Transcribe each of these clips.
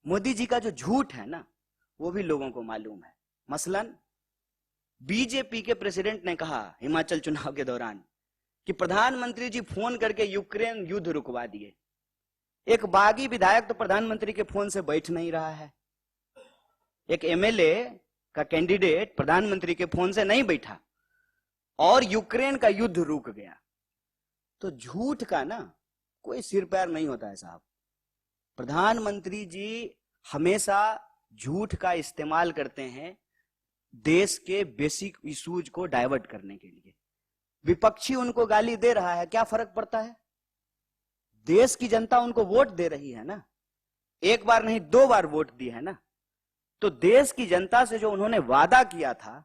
मोदी जी का जो झूठ है ना, वो भी लोगों को मालूम है। मसलन बीजेपी के प्रेसिडेंट ने कहा हिमाचल चुनाव के दौरान कि प्रधानमंत्री जी फोन करके यूक्रेन युद्ध रुकवा दिए। एक बागी विधायक तो प्रधानमंत्री के फोन से बैठ नहीं रहा है, एक एमएलए का कैंडिडेट प्रधानमंत्री के फोन से नहीं बैठा और यूक्रेन का युद्ध रुक गया। तो झूठ का ना कोई सिर पैर नहीं होता है साहब। प्रधानमंत्री जी हमेशा झूठ का इस्तेमाल करते हैं देश के बेसिक इश्यूज को डाइवर्ट करने के लिए। विपक्षी उनको गाली दे रहा है, क्या फर्क पड़ता है? देश की जनता उनको वोट दे रही है ना, एक बार नहीं 2 बार वोट दी है ना। तो देश की जनता से जो उन्होंने वादा किया था,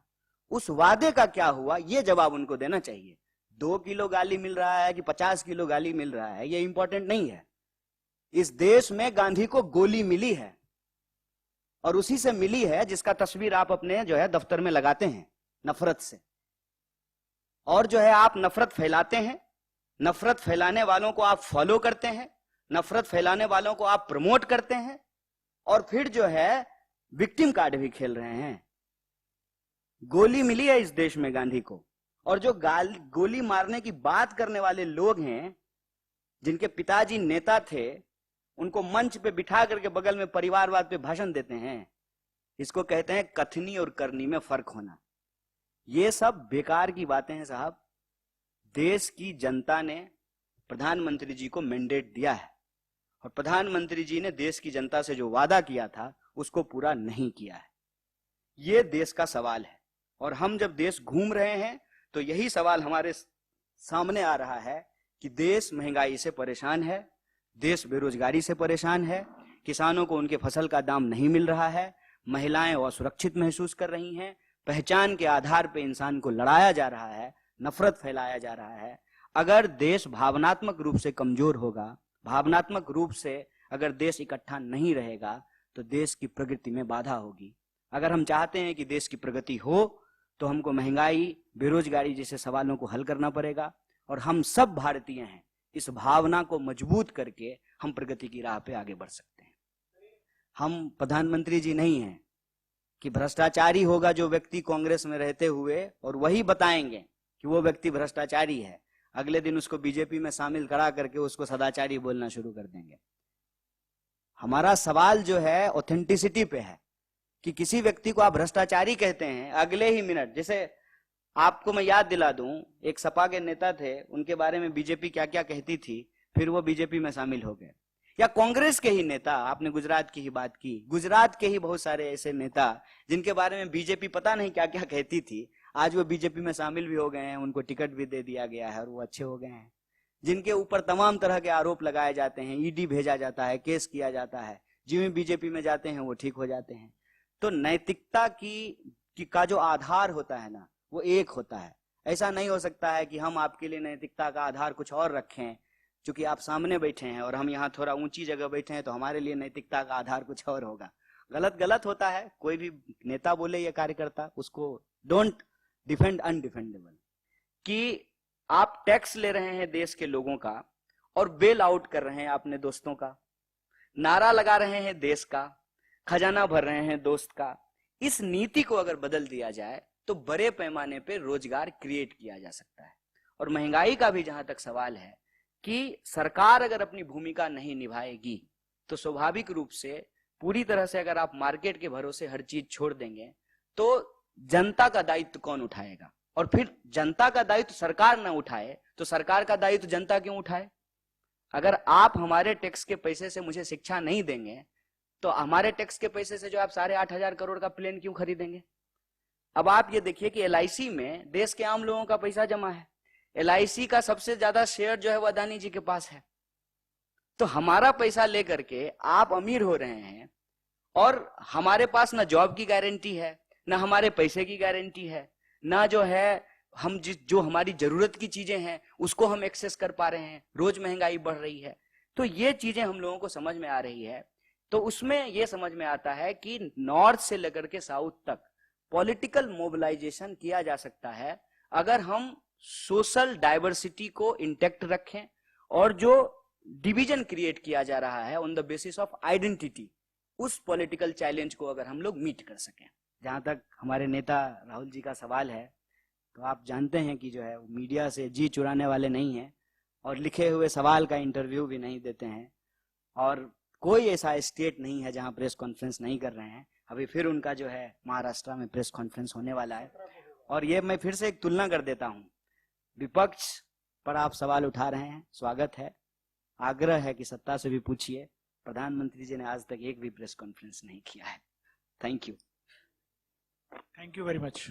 उस वादे का क्या हुआ, यह जवाब उनको देना चाहिए। 2 किलो गाली मिल रहा है कि 50 किलो गाली मिल रहा है, यह इंपॉर्टेंट नहीं है। इस देश में गांधी को गोली मिली है और उसी से मिली है जिसका तस्वीर आप अपने जो है दफ्तर में लगाते हैं, नफरत से। और जो है आप नफरत फैलाते हैं, नफरत फैलाने वालों को आप फॉलो करते हैं, नफरत फैलाने वालों को आप प्रमोट करते हैं और फिर जो है विक्टिम कार्ड भी खेल रहे हैं। गोली मिली है इस देश में गांधी को, और जो गोली मारने की बात करने वाले लोग हैं, जिनके पिताजी नेता थे, उनको मंच पे बिठा करके बगल में परिवारवाद पे भाषण देते हैं। इसको कहते हैं कथनी और करनी में फर्क होना। ये सब बेकार की बातें हैं साहब। देश की जनता ने प्रधानमंत्री जी को मैंडेट दिया है और प्रधानमंत्री जी ने देश की जनता से जो वादा किया था उसको पूरा नहीं किया है। ये देश का सवाल है और हम जब देश घूम रहे हैं तो यही सवाल हमारे सामने आ रहा है कि देश महंगाई से परेशान है, देश बेरोजगारी से परेशान है, किसानों को उनके फसल का दाम नहीं मिल रहा है, महिलाएं असुरक्षित महसूस कर रही हैं, पहचान के आधार पर इंसान को लड़ाया जा रहा है, नफरत फैलाया जा रहा है। अगर देश भावनात्मक रूप से कमजोर होगा, भावनात्मक रूप से अगर देश इकट्ठा नहीं रहेगा तो देश की प्रगति में बाधा होगी। अगर हम चाहते हैं कि देश की प्रगति हो तो हमको महंगाई, बेरोजगारी जैसे सवालों को हल करना पड़ेगा और हम सब भारतीय हैं, इस भावना को मजबूत करके हम प्रगति की राह पे आगे बढ़ सकते हैं। हम प्रधानमंत्री जी नहीं हैं कि भ्रष्टाचारी होगा जो व्यक्ति कांग्रेस में रहते हुए और वही बताएंगे कि वो व्यक्ति भ्रष्टाचारी है, अगले दिन उसको बीजेपी में शामिल करा करके उसको सदाचारी बोलना शुरू कर देंगे। हमारा सवाल जो है ऑथेंटिसिटी पे है कि किसी व्यक्ति को आप भ्रष्टाचारी कहते हैं, अगले ही मिनट, जैसे आपको मैं याद दिला दूं, एक सपा के नेता थे, उनके बारे में बीजेपी क्या क्या कहती थी, फिर वो बीजेपी में शामिल हो गए। या कांग्रेस के ही नेता, आपने गुजरात की ही बात की, गुजरात के ही बहुत सारे ऐसे नेता जिनके बारे में बीजेपी पता नहीं क्या क्या कहती थी, आज वो बीजेपी में शामिल भी हो गए हैं, उनको टिकट भी दे दिया गया है और वो अच्छे हो गए हैं। जिनके ऊपर तमाम तरह के आरोप लगाए जाते हैं, ईडी भेजा जाता है, केस किया जाता है, जिन्हें बीजेपी में जाते हैं वो ठीक हो जाते हैं। तो नैतिकता का जो आधार होता है ना, वो एक होता है। ऐसा नहीं हो सकता है कि हम आपके लिए नैतिकता का आधार कुछ और रखें, क्योंकि आप सामने बैठे हैं और हम यहाँ थोड़ा ऊंची जगह बैठे हैं तो हमारे लिए नैतिकता का आधार कुछ और होगा। गलत होता है। कोई भी नेता बोले या कार्यकर्ता, उसको डोंट डिफेंड अनडिफेंडेबल। कि आप टैक्स ले रहे हैं देश के लोगों का और बेल आउट कर रहे हैं अपने दोस्तों का, नारा लगा रहे हैं देश का, खजाना भर रहे हैं दोस्त का। इस नीति को अगर बदल दिया जाए तो बड़े पैमाने पे रोजगार क्रिएट किया जा सकता है। और महंगाई का भी जहां तक सवाल है कि सरकार अगर अपनी भूमिका नहीं निभाएगी तो स्वाभाविक रूप से पूरी तरह से अगर आप मार्केट के भरोसे हर चीज छोड़ देंगे तो जनता का दायित्व कौन उठाएगा? और फिर जनता का दायित्व सरकार ना उठाए तो सरकार का दायित्व जनता क्यों उठाए? अगर आप हमारे टैक्स के पैसे से मुझे शिक्षा नहीं देंगे तो हमारे टैक्स के पैसे से जो आप 8,500 करोड़ का प्लेन क्यों खरीदेंगे? अब आप ये देखिए कि एलआईसी में देश के आम लोगों का पैसा जमा है। एलआईसी का सबसे ज्यादा शेयर जो है वो अदानी जी के पास है। तो हमारा पैसा लेकर के आप अमीर हो रहे हैं और हमारे पास ना जॉब की गारंटी है, ना हमारे पैसे की गारंटी है, ना जो है हम जो हमारी जरूरत की चीजें हैं उसको हम एक्सेस कर पा रहे हैं। रोज महंगाई बढ़ रही है। तो ये चीजें हम लोगों को समझ में आ रही है। तो उसमें यह समझ में आता है कि नॉर्थ से लेकर के साउथ तक पॉलिटिकल मोबिलाइजेशन किया जा सकता है अगर हम सोशल डाइवर्सिटी को इंटैक्ट रखें और जो डिवीजन क्रिएट किया जा रहा है on the basis of identity, उस पॉलिटिकल चैलेंज को अगर हम लोग मीट कर सकें। जहां तक हमारे नेता राहुल जी का सवाल है, तो आप जानते हैं कि जो है मीडिया से जी चुराने वाले नहीं हैं और लिखे हुए सवाल का इंटरव्यू भी नहीं देते हैं, और कोई ऐसा स्टेट नहीं है जहां प्रेस कॉन्फ्रेंस नहीं कर रहे हैं। अभी फिर उनका जो है महाराष्ट्र में प्रेस कॉन्फ्रेंस होने वाला है। और ये मैं फिर से एक तुलना कर देता हूं, विपक्ष पर आप सवाल उठा रहे हैं, स्वागत है, आग्रह है कि सत्ता से भी पूछिए। प्रधानमंत्री जी ने आज तक एक भी प्रेस कॉन्फ्रेंस नहीं किया है। Thank you. Thank you very much.